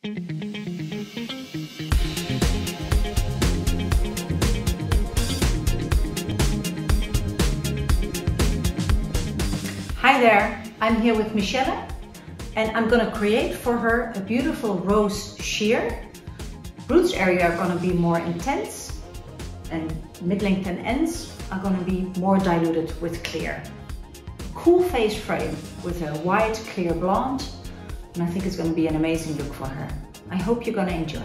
Hi there, I'm here with Michelle and I'm going to create for her a beautiful rose sheer. Roots area are going to be more intense and mid-length and ends are going to be more diluted with clear. Cool face frame with a white clear blonde, and I think it's going to be an amazing look for her. I hope you're going to enjoy.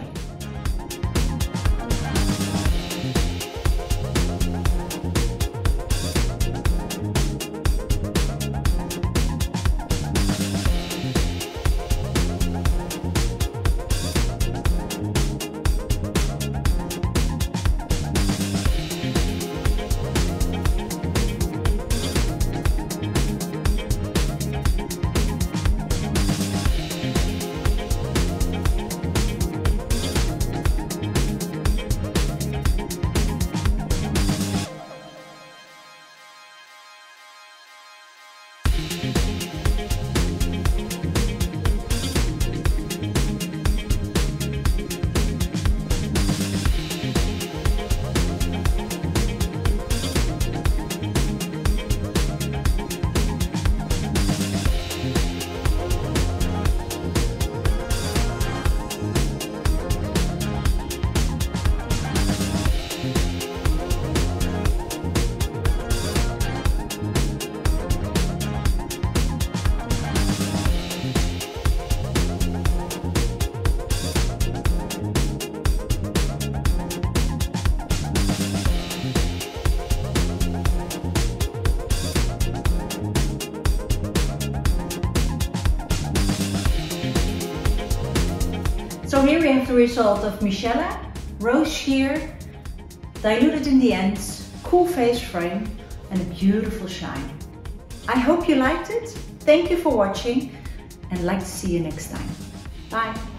So here we have the result of Michelle, rose sheer, diluted in the ends, cool face frame and a beautiful shine. I hope you liked it. Thank you for watching and I'd like to see you next time. Bye.